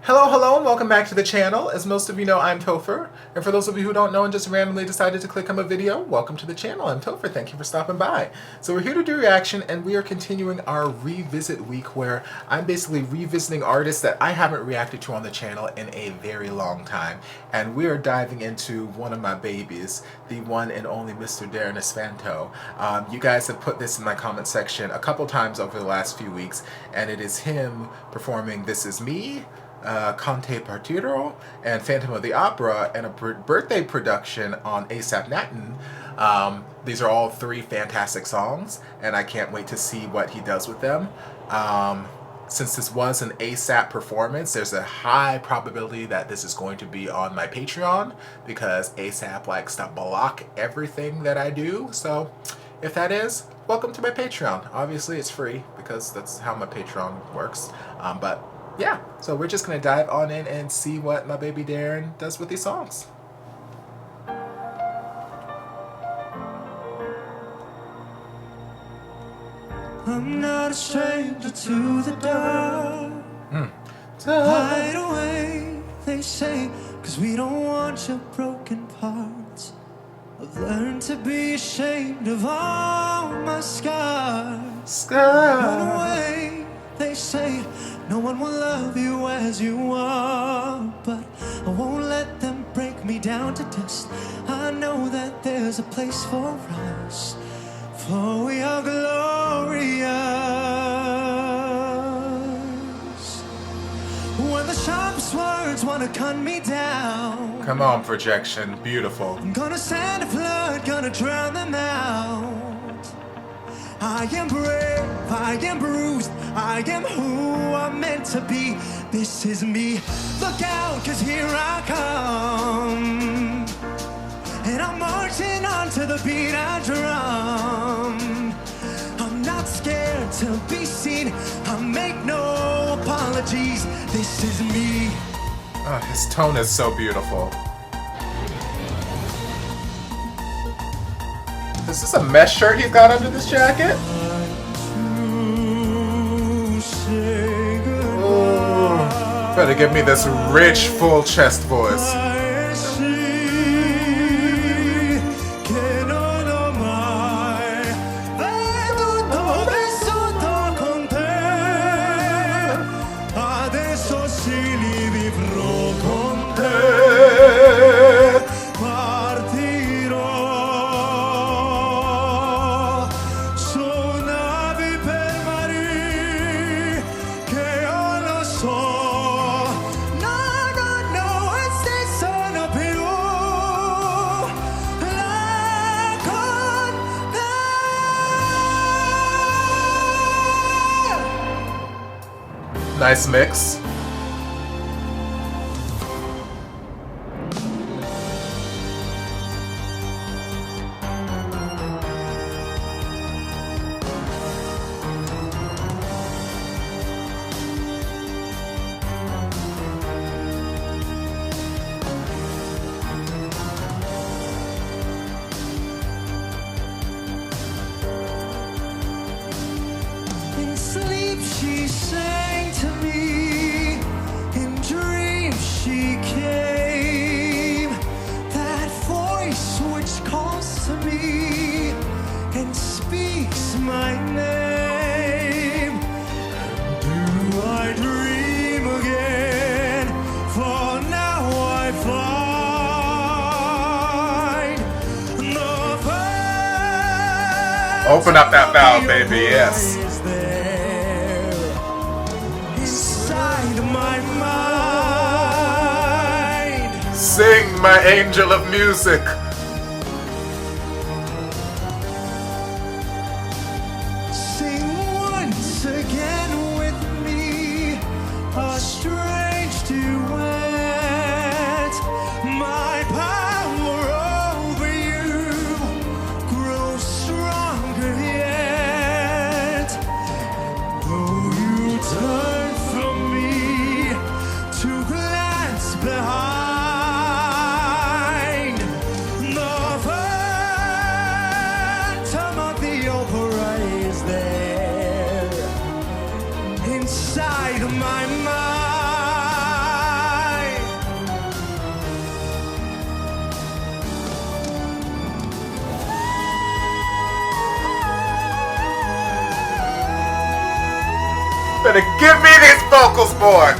Hello, and welcome back to the channel. As most of you know, I'm Topher. And for those of you who don't know and just randomly decided to click on my video, welcome to the channel. I'm Topher. Thank you for stopping by. So we're here to do reaction, and we are continuing our revisit week where I'm basically revisiting artists that I haven't reacted to on the channel in a very long time. And we are diving into one of my babies, the one and only Mr. Darren Espanto. You guys have put this in my comment section a couple times over the last few weeks, and it is him performing This Is Me, Conte Partiro, and Phantom of the Opera, and a birthday production on ASAP Natin. These are all three fantastic songs, and I can't wait to see what he does with them. Since this was an ASAP performance, there's a high probability that this is going to be on my Patreon, because ASAP likes to block everything that I do. So if that is, welcome to my Patreon. Obviously it's free, because that's how my Patreon works. But yeah, so we're just gonna dive on in and see what my baby Darren does with these songs. I'm not a stranger to the dark. Hide away, they say, 'cause we don't want your broken parts. I've learned to be ashamed of all my scars. Run away, they say, no one will love you as you are. But I won't let them break me down to dust. I know that there's a place for us, for we are glorious. When the sharpest words wanna cut me down, come on, projection, beautiful. I'm gonna send a flood, gonna drown them out. I am brave, I am bruised, I am who I'm meant to be. This is me, look out, 'cause here I come. And I'm marching on to the beat I drum. I'm not scared to be seen, I make no apologies. This is me. Oh, his tone is so beautiful. Is this a mesh shirt he's got under this jacket? Ooh, better give me this rich, full chest voice. Nice mix. In sleep she sang to me, in dreams she came. That voice which calls to me and speaks my name. Do I dream again? For now I find the first. Open up that valve, baby, yes. My mind. Sing, my angel of music. Sing once again with me, a strange duet. My power over you grows stronger yet. Though you turn from me to glance behind, the phantom of the opera is there inside my mind. Better give me these vocals, boy.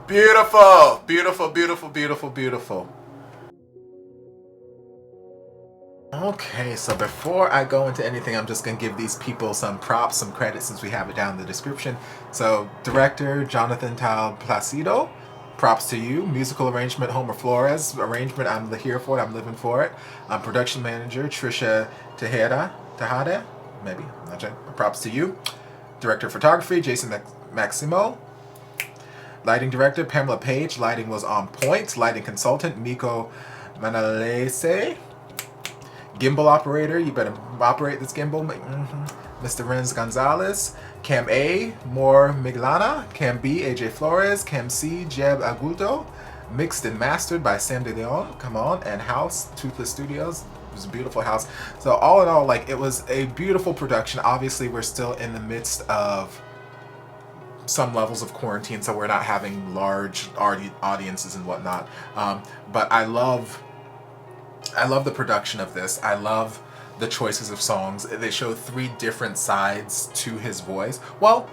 Beautiful, beautiful, beautiful, beautiful, beautiful. Okay, so before I go into anything, I'm just going to give these people some props, some credit, since we have it down in the description. So, director Jonathan Tal Placido, props to you. Musical arrangement, Homer Flores. Arrangement, I'm here for it, I'm living for it. Production manager, Trisha Tejada, maybe, I'm not sure. Props to you. Director of photography, Jason Maximo. Lighting director, Pamela Page. Lighting was on point. Lighting consultant, Miko Manalese. Gimbal operator, you better operate this gimbal. Mr. Renz Gonzalez. Cam A, More Miglana. Cam B, AJ Flores. Cam C, Jeb Agulto. Mixed and mastered by Sam De Leon. Come on. And House, Toothless Studios. It was a beautiful house. So all in all, like, it was a beautiful production. Obviously, we're still in the midst of some levels of quarantine, so we're not having large audiences and whatnot. But I love the production of this. I love the choices of songs. They show 3 different sides to his voice. Well,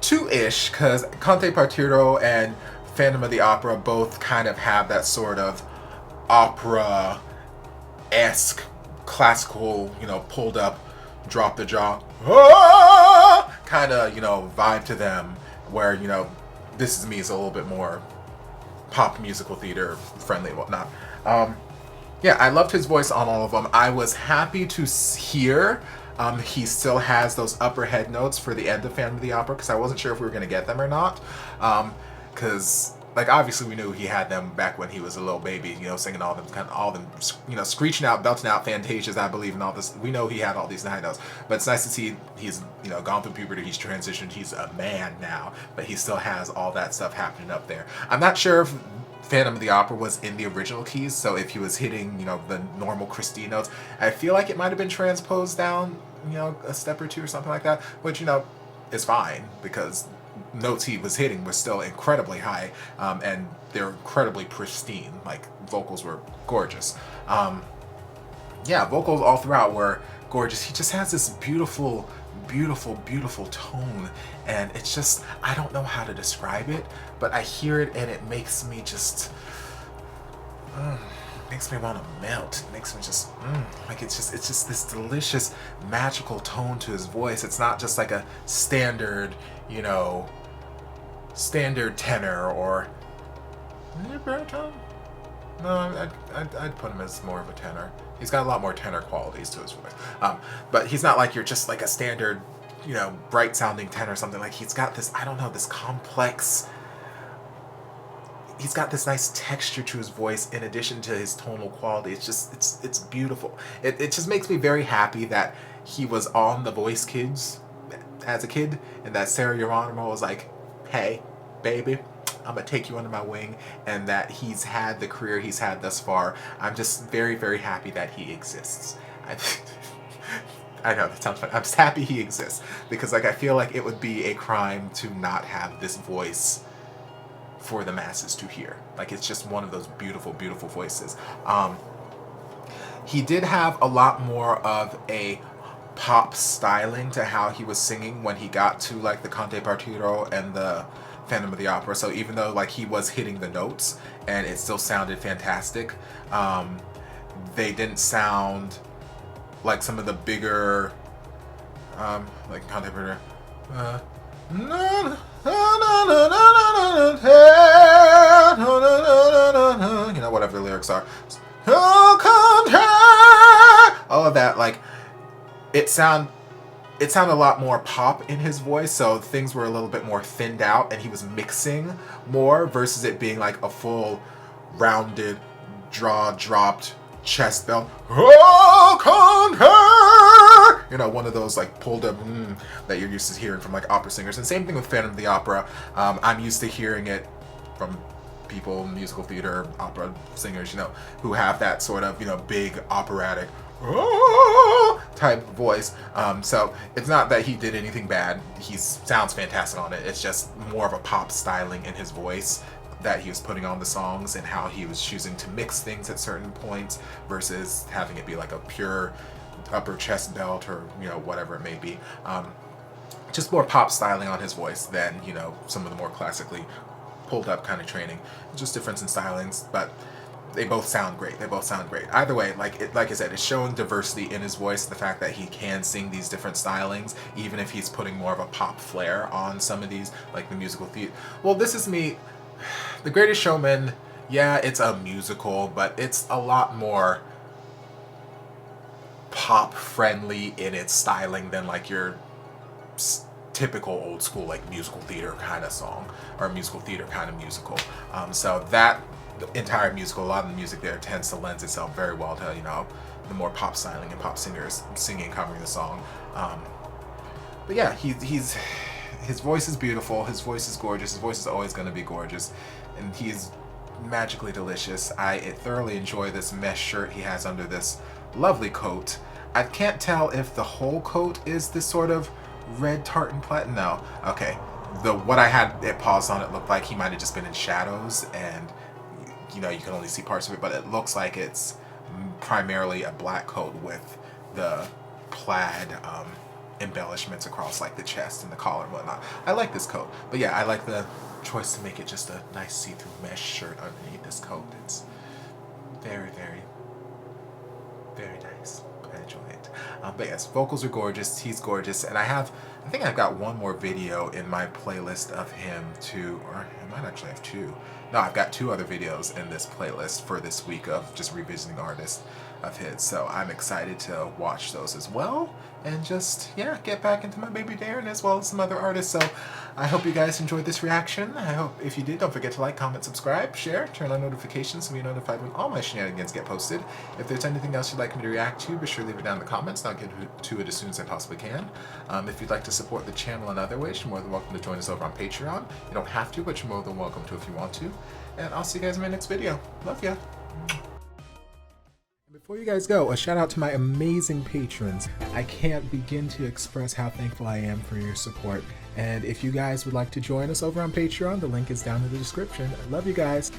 2-ish, because Conte Partiro and Phantom of the Opera both kind of have that sort of opera-esque, classical, you know, pulled up, drop the jaw, kind of, you know, vibe to them, where, you know, This Is Me is a little bit more pop musical theater friendly and whatnot. Yeah, I loved his voice on all of them. I was happy to hear he still has those upper head notes for the end of Phantom of the Opera, because I wasn't sure if we were going to get them or not. Because, like, obviously we knew he had them back when he was a little baby, you know, singing all them, you know, screeching out, belting out Fantasias, I believe, and all this. We know he had all these high notes, but it's nice to see he's, you know, gone through puberty, he's transitioned, he's a man now, but he still has all that stuff happening up there. I'm not sure if Phantom of the Opera was in the original keys, so if he was hitting, you know, the normal Christine notes, I feel like it might have been transposed down, you know, a step or 2 or something like that, which, you know, is fine, because notes he was hitting was still incredibly high, and they're incredibly pristine. Like, vocals were gorgeous. Yeah, vocals all throughout were gorgeous. He just has this beautiful, beautiful, beautiful tone, and it's just, I don't know how to describe it, but I hear it and it makes me just, makes me want to melt. It makes me just, like, it's just this delicious, magical tone to his voice. It's not just like a standard, you know, standard tenor or baritone. No, I'd put him as more of a tenor. He's got a lot more tenor qualities to his voice. But he's not like you're just like a standard, you know, bright sounding tenor or something. Like, he's got this, I don't know, this complex, he's got this nice texture to his voice in addition to his tonal quality. It's just, it's beautiful. It just makes me very happy that he was on The Voice Kids as a kid, and that Sarah Geronimo was like, hey, baby, I'm gonna take you under my wing, and that he's had the career he's had thus far. I'm just very, very happy that he exists. I know, that sounds funny. I'm just happy he exists, because, like, I feel like it would be a crime to not have this voice for the masses to hear. Like, it's just one of those beautiful, beautiful voices. He did have a lot more of a pop styling to how he was singing when he got to, like, the Conte Partiro and the Phantom of the Opera. So even though, like, he was hitting the notes and it still sounded fantastic, they didn't sound like some of the bigger, like Conte Partiro, you know, whatever the lyrics are, all of that, like, it sounded a lot more pop in his voice, so things were a little bit more thinned out, and he was mixing more versus it being like a full rounded, jaw-dropped chest belt. You know, one of those like pulled up that you're used to hearing from like opera singers. And same thing with Phantom of the Opera. I'm used to hearing it from people, musical theater, opera singers, you know, who have that sort of, you know, big operatic oh, type voice. So it's not that he did anything bad. He sounds fantastic on it. It's just more of a pop styling in his voice that he was putting on the songs, and how he was choosing to mix things at certain points versus having it be like a pure upper chest belt, or whatever it may be. Just more pop styling on his voice than some of the more classically pulled up kind of training. Just difference in stylings, but they both sound great. They both sound great. Either way, like I said, it's showing diversity in his voice. The fact that he can sing these different stylings, even if he's putting more of a pop flair on some of these, like the musical theater. Well, This Is Me, The Greatest Showman. Yeah, it's a musical, but it's a lot more pop friendly in its styling than like your typical old school like musical theater kind of song, or musical theater kind of musical. So that entire musical, a lot of the music there tends to lend itself very well to the more pop styling and pop singers singing and covering the song. But yeah, his voice is beautiful. His voice is gorgeous. His voice is always going to be gorgeous, and he's magically delicious. I thoroughly enjoy this mesh shirt he has under this lovely coat. I can't tell if the whole coat is this sort of red tartan plaid. No, okay. What I had it paused on, it looked like he might have just been in shadows, and you can only see parts of it, but it looks like it's primarily a black coat with the plaid embellishments across like the chest and the collar and whatnot. I like this coat, but yeah, I like the choice to make it just a nice see-through mesh shirt underneath this coat. It's very, very, very nice. I enjoy it. But yes, vocals are gorgeous. He's gorgeous, and I think I've got one more video in my playlist of him too, or I might actually have two. No, I've got two other videos in this playlist for this week of just revisiting artists of his. So I'm excited to watch those as well, and just, yeah, get back into my baby Darren as well as some other artists. So I hope you guys enjoyed this reaction. I hope if you did, don't forget to like, comment, subscribe, share, turn on notifications so you're notified when all my shenanigans get posted. If there's anything else you'd like me to react to, be sure to leave it down in the comments, and I'll get to it as soon as I possibly can. If you'd like to support the channel in other ways, you're more than welcome to join us over on Patreon. You don't have to, but you're more than welcome to if you want to. And I'll see you guys in my next video. Love ya. Before you guys go, a shout out to my amazing patrons. I can't begin to express how thankful I am for your support. And if you guys would like to join us over on Patreon, the link is down in the description. I love you guys.